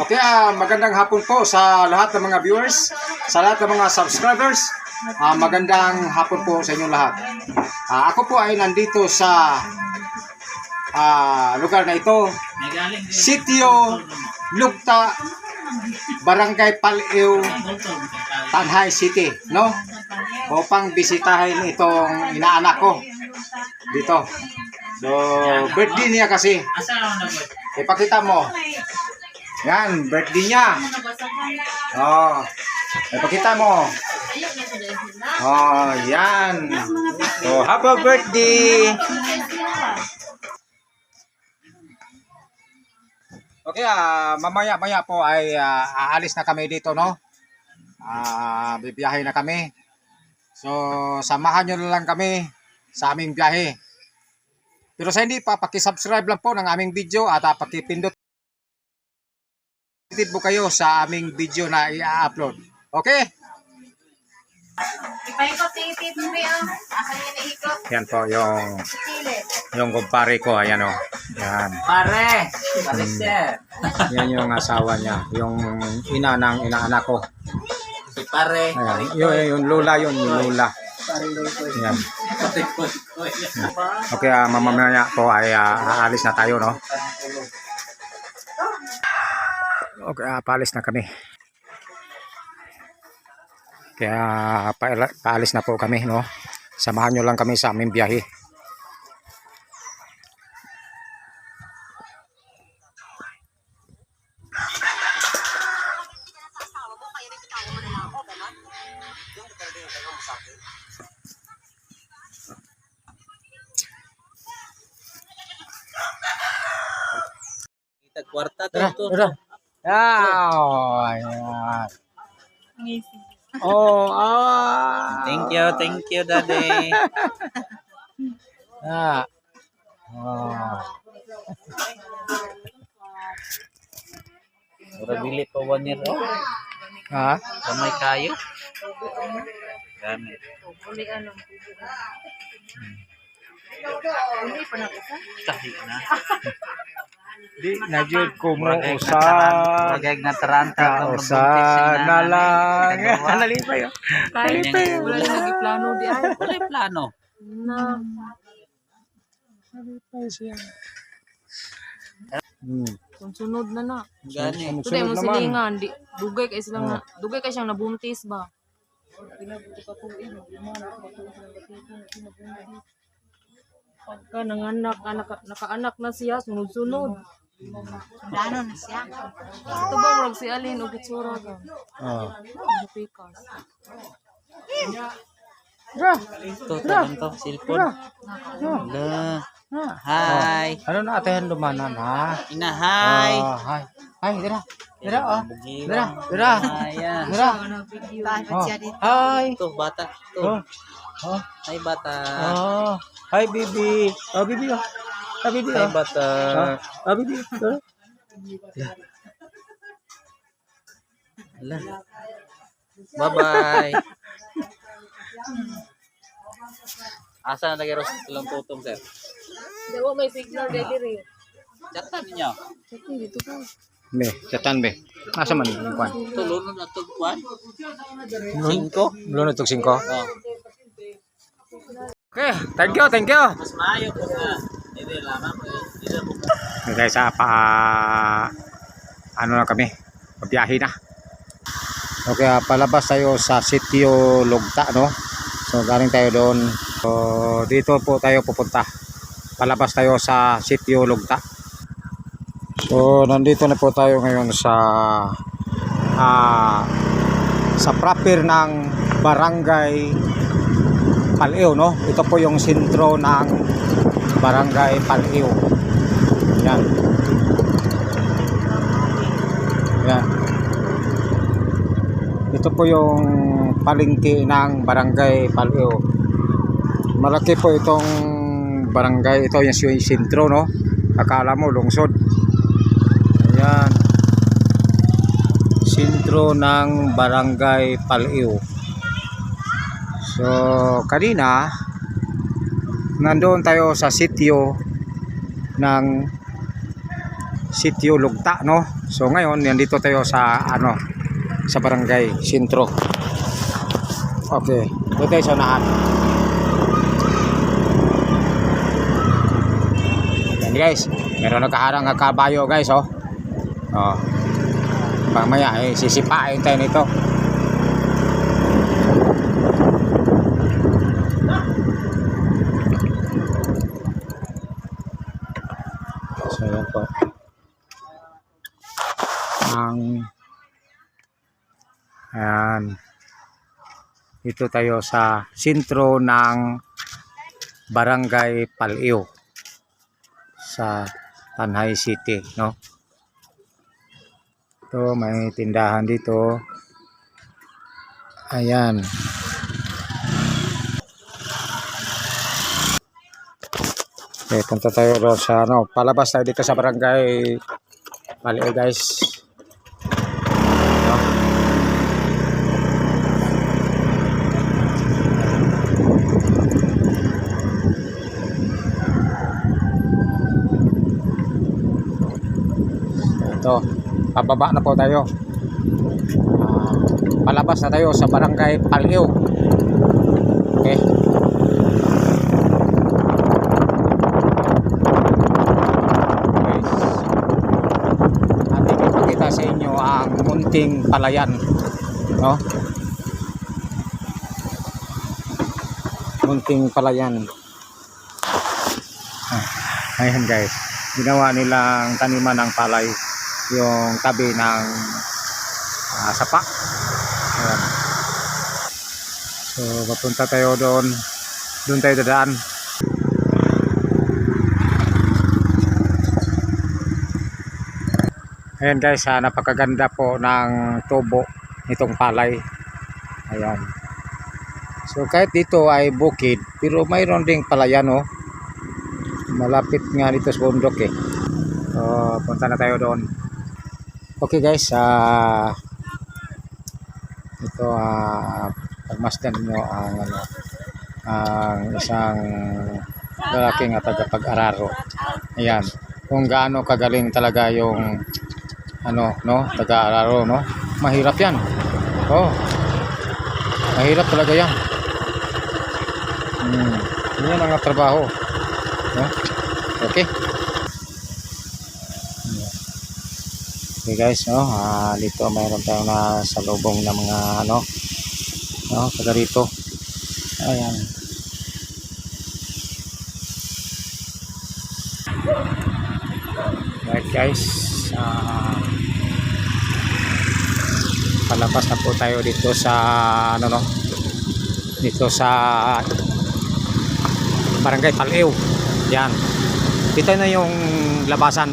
Okay, magandang hapon po sa lahat ng mga viewers, sa lahat ng mga subscribers. Magandang hapon po sa inyong lahat. Ako po ay nandito sa lugar na ito, Sitio Lugta, Barangay Paliw, Tanhay City, no? Upang bisitahin itong inaanak ko dito. So, birthday niya kasi. Ipakita mo. Yan, birthday niya. Oh, ipakita mo. Oh, yan. So, happy birthday. Okay, mamaya-maya po ay aalis na kami dito, no? Bibiyahe na kami. So, samahan nyo na lang kami sa aming biyahe. Pero sa hindi pa, pakisubscribe lang po ng aming video at pakipindot po kayo sa aming video na i-upload. Okay? Yan po yung kumpare ko. Ayan o. Yan. Pare sir. Yan yung asawa niya. Yung ina ng inaanak ko. Si pare. Ayan. Yung lula yun. Yung lula. Yan. Okay, mamamaya po ay aalis na tayo, no? Okay, paalis na kami. Kaya paalis na po kami, no? Samahan nyo lang kami sa aming biyahe. Kwarta to. Ayan. Oh, Thank you daddy. Ora dili pa 1 year old. Kamay kayo. Gamit. Kahit na. Di na jud ko mo usa. Bagay na taranta Usa na lang. Nalipay. Wala yung nag-plano di ay. Wala plano. Nalipay siya. Kung sunod na. Gani. Tuday mo silingan, dugay kay siyang nabuntis ba. Pagka nakaanak na siya, sunod-sunod. Plano na siya. Ito ba wag si Alin o Gitsura ka? Pikas. To cellphone. Hi. Ano na atehan lumanan ha? Ina hi. Hi. Hi, dira. Dira oh. Dira. Ayan. Dira. Bakit siya dito? Hi. To bata. Oh. To. Hi bata. Oh. Hi baby. Oh baby oh. Ah baby Hi oh. bata. Ah baby. Ala. Bye-bye. Asa na nagero silang tutong sir? Dawa may signal dili rin. Chatan ninyo. Dito ka. Be, chatan be. Asa man yung kwan? Tulunod na to kwan. 5. Lunod tog 5. Oh. Okay, thank you. Mas maayo po na. Hindi lamang. Guys, ano na kami? Pabiyahe na. Okay, palabas tayo sa Sitio Lugta, no? So, galing tayo doon. So, dito po tayo pupunta. Palabas tayo sa Sitio Lugta. So, nandito na po tayo ngayon sa proper ng Barangay Paliw, no? Ito po yung sentro ng Barangay Paliw. Yan. Yan. Ito po yung palengke ng Barangay Paliw. Malaki po itong barangay. Ito yung sentro, no? Akala mo lungsod. Ayan. Sentro ng Barangay Paliw. So, kanina nandoon tayo sa sitio ng Sitio Lugta, no? So ngayon, nandito tayo sa ano, sa Barangay Sentro. Okay, dito tayo sa unahan. Yan guys, meron nakaharang na kabayo guys, oh. Oh. Mamaya sisipain tayo nito. So yan po. Ayan. Dito tayo sa sentro ng Barangay Paliw sa Tanay City, no? Ito, may tindahan dito. Ayan. Okay, punta tayo doon sa ano, palabas tayo dito sa Barangay Paliw guys. No? Ito, pababa na po tayo. Palabas na tayo sa Barangay Paliw. Okay. Ating ipakita sa inyo ang munting palayan, no? Munting palayan. Ayan guys, ginawa nilang taniman ng palay yung tabi ng sapa. Ayan. So papunta tayo doon tayo dadaan. Ayan guys, napakaganda po ng tubo nitong palay. Ayan. So kahit dito ay bukid, pero mayroon ding palayan, oh. Malapit nga dito sa bundok eh. So punta na tayo doon. Okay guys, ito pagmasdan niyo ang ano, ang isang lalaking tagapag-araro. Ayan, kung gaano kagaling talaga yung ano, no, taga-araro, no? Mahirap 'yan. Oh. Mahirap talaga 'yan. Yan ang trabaho. No? Okay. Okay guys, no, dito mayroon tayong nasa lubong ng mga ano, no, taga rito. Ayan. Right guys, palabas na po tayo dito sa ano, no, dito sa Barangay Paliw. Yan. Dito na yung labasan.